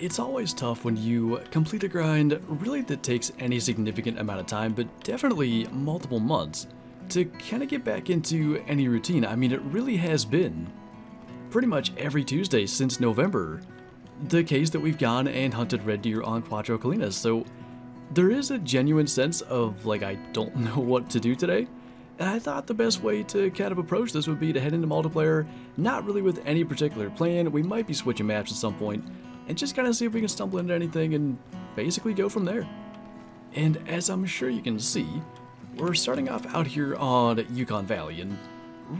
It's always tough when you complete a grind really that takes any significant amount of time, but definitely multiple months, to kind of get back into any routine. I mean, it really has been pretty much every Tuesday since November the case that we've gone and hunted red deer on Cuatro Colinas, so there is a genuine sense of like, I don't know what to do today. And I thought the best way to kind of approach this would be to head into multiplayer, not really with any particular plan. We might be switching maps at some point, and just kind of see if we can stumble into anything and basically go from there. And as I'm sure you can see, we're starting off out here on Yukon Valley, and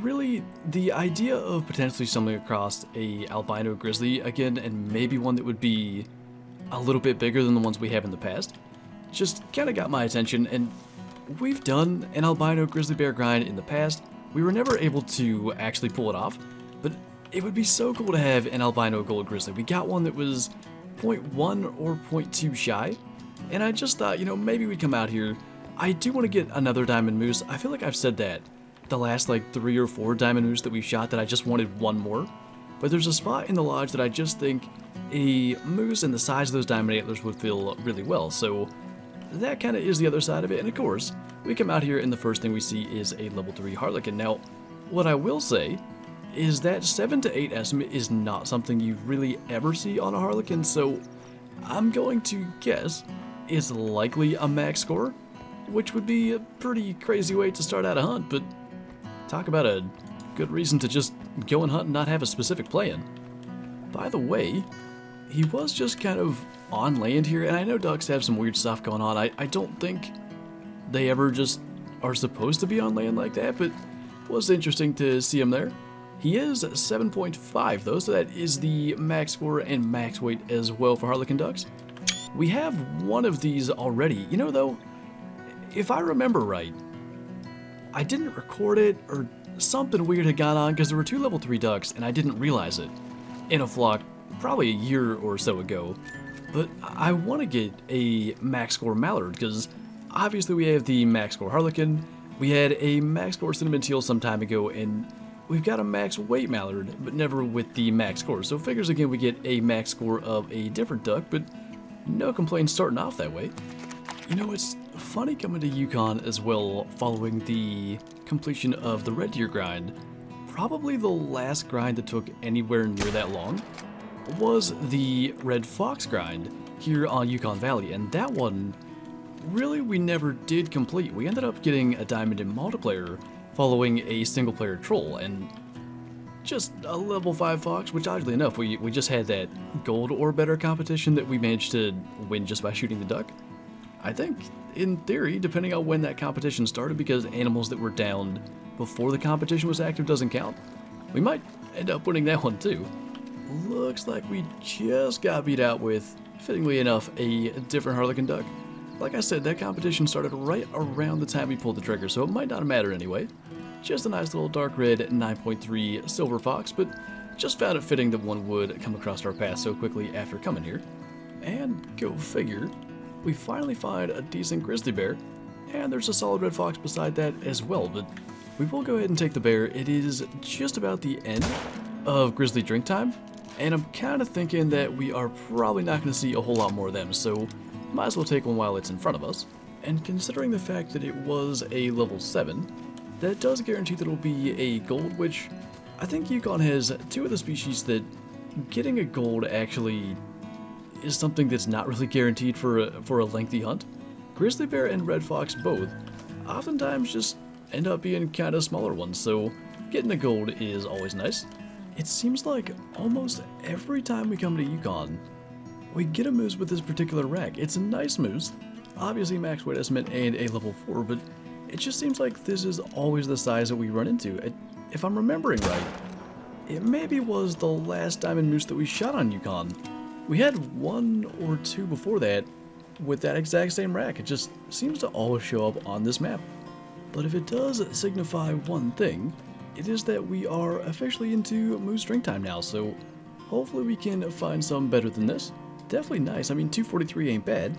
really the idea of potentially stumbling across a albino grizzly again, and maybe one that would be a little bit bigger than the ones we have in the past, just kind of got my attention. And we've done an albino grizzly bear grind in the past. We were never able to actually pull it off, but it would be so cool to have an albino gold grizzly. We got one that was 0.1 or 0.2 shy, and I just thought, you know, maybe we'd come out here. I do want to get another diamond moose. I feel like I've said that the last like 3 or 4 diamond moose that we've shot, that I just wanted one more. But there's a spot in the lodge that I just think a moose and the size of those diamond antlers would feel really well. So that kind of is the other side of it. And of course, we come out here and the first thing we see is a level 3 Harlequin. Now, what I will say is that 7 to 8 estimate is not something you really ever see on a Harlequin, so I'm going to guess it's likely a max score, which would be a pretty crazy way to start out a hunt, but talk about a good reason to just go and hunt and not have a specific plan. By the way, he was just kind of on land here, and I know ducks have some weird stuff going on. I don't think they ever just are supposed to be on land like that, but it was interesting to see him there. He is 7.5 though, so that is the max score and max weight as well for Harlequin ducks. We have one of these already. You know though, if I remember right, I didn't record it, or something weird had gone on, because there were 2 level 3 ducks and I didn't realize it in a flock probably a year or so ago. But I want to get a max score Mallard, because obviously we have the max score Harlequin, we had a max score cinnamon teal some time ago, and we've got a max weight Mallard, but never with the max score. So figures again we get a max score of a different duck, but no complaints starting off that way. You know, it's funny coming to Yukon as well following the completion of the red deer grind. Probably the last grind that took anywhere near that long was the red fox grind here on Yukon Valley, and that one really we never did complete. We ended up getting a diamond in multiplayer following a single player troll, and just a level 5 fox, which oddly enough we just had that gold or better competition that we managed to win just by shooting the duck. I think in theory, depending on when that competition started, because animals that were downed before the competition was active doesn't count, we might end up winning that one too. Looks like we just got beat out with, fittingly enough, a different Harlequin duck. Like I said, that competition started right around the time we pulled the trigger, so it might not matter anyway. Just a nice little dark red 9.3 silver fox, but just found it fitting that one would come across our path so quickly after coming here. And go figure, we finally find a decent grizzly bear, and there's a solid red fox beside that as well, but we will go ahead and take the bear. It is just about the end of grizzly drink time, and I'm kind of thinking that we are probably not going to see a whole lot more of them, so might as well take one while it's in front of us. And considering the fact that it was a level 7, that does guarantee that it'll be a gold, which I think Yukon has 2 of the species that getting a gold actually is something that's not really guaranteed for a lengthy hunt. Grizzly bear and red fox both oftentimes just end up being kind of smaller ones, so getting a gold is always nice. It seems like almost every time we come to Yukon, we get a moose with this particular rack. It's a nice moose, obviously max weight estimate and a level 4, but it just seems like this is always the size that we run into. If I'm remembering right, it maybe was the last diamond moose that we shot on Yukon. We had 1 or 2 before that with that exact same rack. It just seems to always show up on this map. But if it does signify one thing, it is that we are officially into moose drink time now, so hopefully we can find some better than this. Definitely nice. I mean, 243 ain't bad,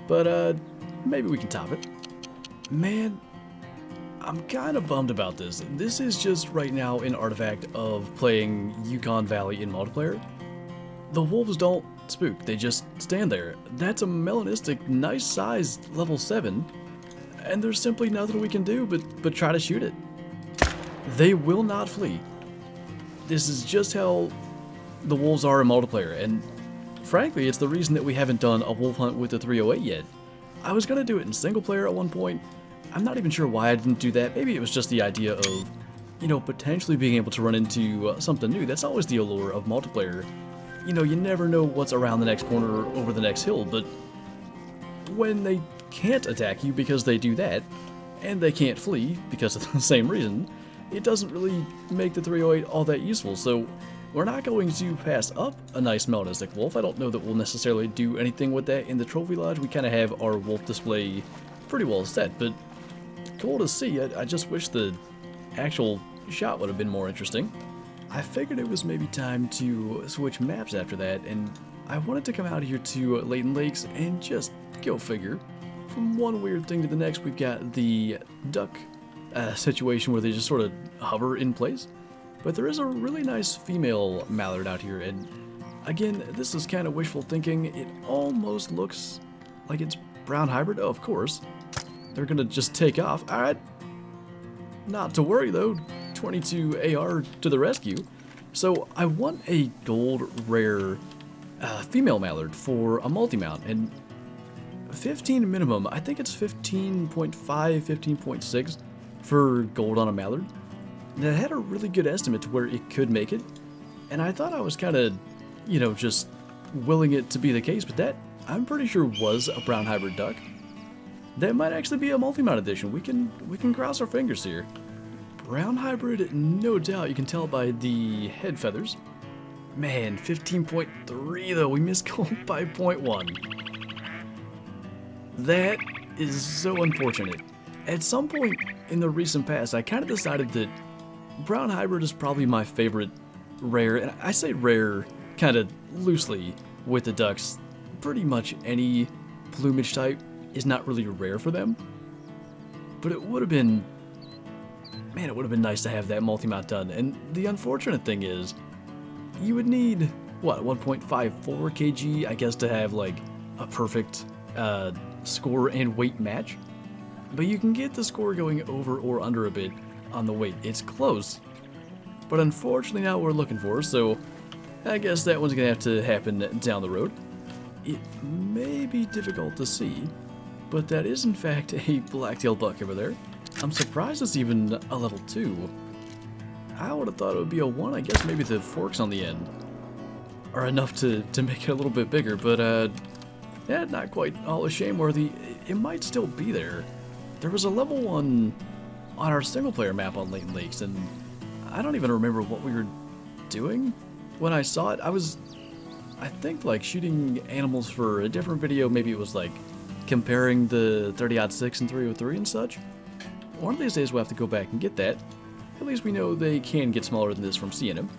but maybe we can top it. Man, I'm kind of bummed about this. This is just right now an artifact of playing Yukon Valley in multiplayer. The wolves don't spook. They just stand there. That's a Melanistic, nice sized level 7, and there's simply nothing we can do but try to shoot it. They will not flee. This is just how the wolves are in multiplayer, and frankly, it's the reason that we haven't done a wolf hunt with the 308 yet. I was gonna do it in single player at one point. I'm not even sure why I didn't do that. Maybe it was just the idea of, you know, potentially being able to run into something new. That's always the allure of multiplayer. You know, you never know what's around the next corner or over the next hill, but when they can't attack you because they do that, and they can't flee because of the same reason, it doesn't really make the 308 all that useful. So we're not going to pass up a nice Melanistic wolf. I don't know that we'll necessarily do anything with that in the trophy lodge. We kind of have our wolf display pretty well set, but cool to see. I just wish the actual shot would have been more interesting. I figured it was maybe time to switch maps after that, and I wanted to come out here to Layton Lakes and just go figure. From one weird thing to the next, we've got the duck situation where they just sort of hover in place. But there is a really nice female mallard out here, and again, this is kind of wishful thinking. It almost looks like it's brown hybrid. Oh, of course. They're gonna just take off. Alright. Not to worry though. 22 AR to the rescue. So I want a gold rare female mallard for a multi-mount, and 15 minimum. I think it's 15.5, 15.6 for gold on a mallard. That had a really good estimate to where it could make it, and I thought I was kind of, you know, just willing it to be the case, but that, I'm pretty sure, was a brown hybrid duck. That might actually be a multi-mount edition. We can cross our fingers here. Brown hybrid, no doubt. You can tell by the head feathers. Man, 15.3 though. We missed gold by 0.1. That is so unfortunate. At some point in the recent past, I kind of decided that brown hybrid is probably my favorite rare, and I say rare kind of loosely with the ducks. Pretty much any plumage type is not really rare for them, but it would have been, man, it would have been nice to have that multi-mount done. And the unfortunate thing is, you would need, what, 1.54 kg, I guess, to have like a perfect score and weight match. But you can get the score going over or under a bit on the weight. It's close, but unfortunately not what we're looking for, so I guess that one's gonna have to happen down the road. It may be difficult to see, but that is in fact a black-tailed buck over there. I'm surprised it's even a level 2. I would have thought it would be a 1. I guess maybe the forks on the end are enough to make it a little bit bigger, but yeah, not quite all a shame worthy. It might still be there. There was a level 1 on our single-player map on Layton Lakes, and I don't even remember what we were doing when I saw it. I think, like, shooting animals for a different video. Maybe it was, like, comparing the 30-06 and 303 and such. One of these days we'll have to go back and get that. At least we know they can get smaller than this from seeing them.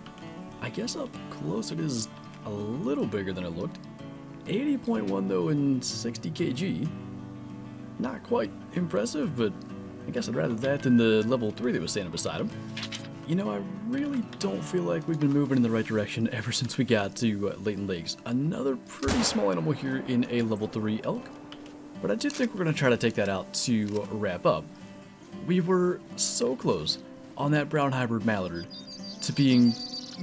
I guess up close it is a little bigger than it looked. 80.1 though and 60 kg. Not quite impressive, but I guess I'd rather that than the level 3 that was standing beside him. You know, I really don't feel like we've been moving in the right direction ever since we got to Layton Lakes. Another pretty small animal here in a level 3 elk, but I do think we're going to try to take that out to wrap up. We were so close on that brown hybrid mallard to being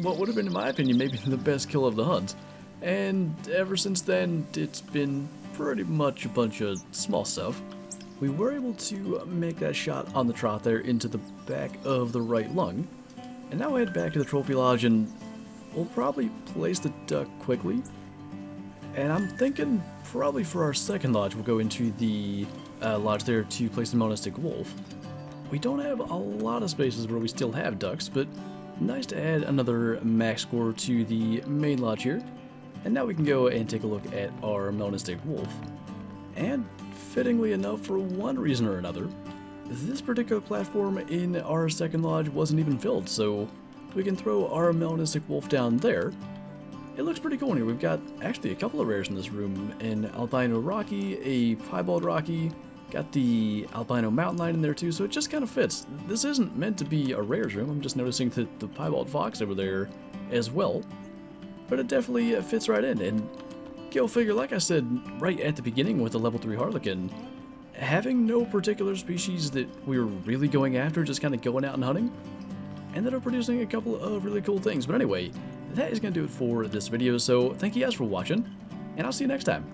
what would have been, in my opinion, maybe the best kill of the hunt, and ever since then it's been pretty much a bunch of small stuff. We were able to make that shot on the trot there into the back of the right lung. And now we head back to the trophy lodge and we'll probably place the duck quickly. And I'm thinking probably for our second lodge we'll go into the lodge there to place the Melanistic wolf. We don't have a lot of spaces where we still have ducks, but nice to add another max score to the main lodge here. And now we can go and take a look at our Melanistic wolf. And fittingly enough, for one reason or another, this particular platform in our second lodge wasn't even filled, so we can throw our Melanistic wolf down there. It looks pretty cool in here. We've got actually a couple of rares in this room, an albino rocky, a piebald rocky, got the albino mountain lion in there too, so it just kind of fits. This isn't meant to be a rares room. I'm just noticing the piebald fox over there as well, but it definitely fits right in. And go figure, like I said right at the beginning with the level 3 Harlequin, having no particular species that we were really going after, just kind of going out and hunting, ended up producing a couple of really cool things. But anyway, that is going to do it for this video, so thank you guys for watching, and I'll see you next time.